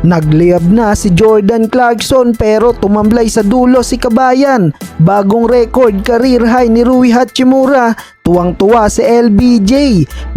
Nagliyab na si Jordan Clarkson pero tumamlay sa dulo si Kabayan. Bagong record career high ni Rui Hachimura. Tuwang-tuwa si LBJ.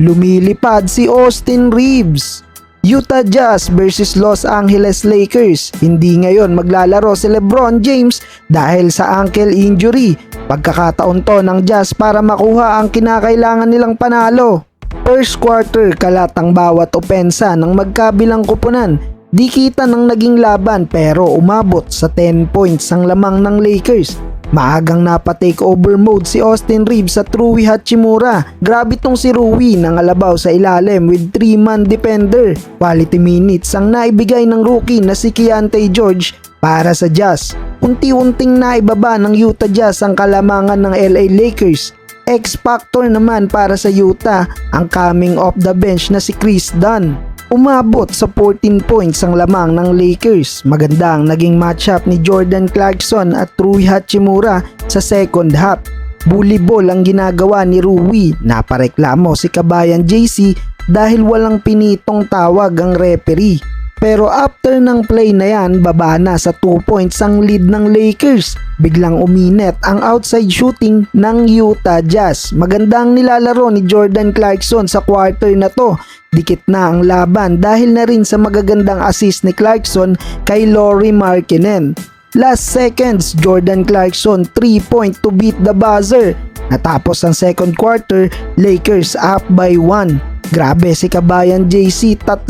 Lumilipad si Austin Reeves. Utah Jazz versus Los Angeles Lakers. Hindi ngayon maglalaro si LeBron James dahil sa ankle injury. Pagkakataon to ng Jazz para makuha ang kinakailangan nilang panalo. First quarter, kalatang bawat opensa ng magkabilang kupunan. Di kita ng naging laban pero umabot sa 10 points ang lamang ng Lakers. Maagang napa-takeover mode si Austin Reeves at Rui Hachimura. Grabe tong si Rui nangalabaw sa ilalim with 3-man defender. Quality minutes ang naibigay ng rookie na si Keyonte George para sa Jazz. Unti-unting naibaba ng Utah Jazz ang kalamangan ng LA Lakers. X-factor naman para sa Utah ang coming off the bench na si Chris Dunn. Umabot sa 14 points ang lamang ng Lakers. Maganda ang naging matchup ni Jordan Clarkson at Rui Hachimura sa second half. Bully ball ang ginagawa ni Rui. Napareklamo si Kabayan JC dahil walang pinitong tawag ang referee. Pero after ng play na yan, baba na sa 2 points ang lead ng Lakers. Biglang uminit ang outside shooting ng Utah Jazz. Magandang nilalaro ni Jordan Clarkson sa quarter na to. Dikit na ang laban dahil na rin sa magagandang assist ni Clarkson kay Lauri Markkanen. Last seconds, Jordan Clarkson 3-point to beat the buzzer. Natapos ang second quarter, Lakers up by 1. Grabe si Kabayan JC, 3-3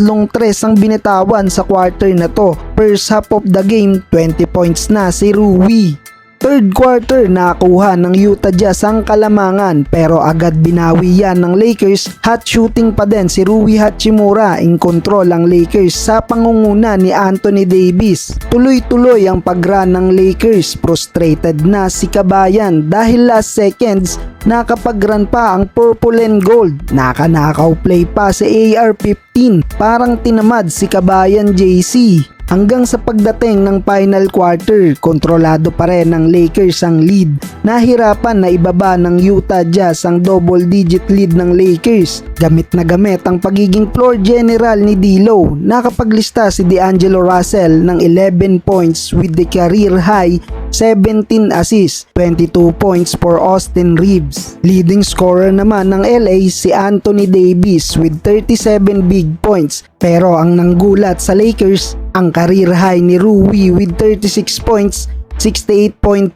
ang binitawan sa quarter na to. First half of the game, 20 points na si Rui. Third quarter, nakuha ng Utah Jazz ang kalamangan pero agad binawi yan ng Lakers. Hot shooting pa din si Rui Hachimura. In control ang Lakers sa pangunguna ni Anthony Davis. Tuloy-tuloy ang pag-run ng Lakers. Frustrated na si Kabayan dahil last seconds nakapag-run pa ang purple and gold. Nakanakaw play pa si AR-15. Parang tinamad si Kabayan JC. Hanggang sa pagdating ng final quarter, kontrolado pa rin ng Lakers ang lead. Nahirapan na ibaba ng Utah Jazz ang double-digit lead ng Lakers. Gamit na gamit ang pagiging floor general ni D'Lo. Nakapaglista si D'Angelo Russell ng 11 points with the career high 17 assists, 22 points for Austin Reeves. Leading scorer naman ng LA si Anthony Davis with 37 big points. Pero ang nanggulat sa Lakers, ang career high ni Rui with 36 points, 68.4%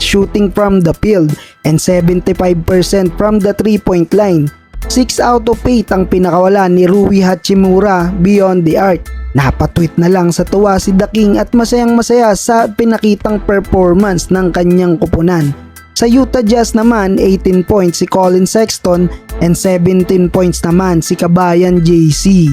shooting from the field, and 75% from the 3-point line. 6 out of 8 ang pinakawala ni Rui Hachimura beyond the arc. Napatweet na lang sa tuwa si The King at masayang-masaya sa pinakitang performance ng kanyang kupunan. Sa Utah Jazz naman, 18 points si Colin Sexton and 17 points naman si Kabayan JC.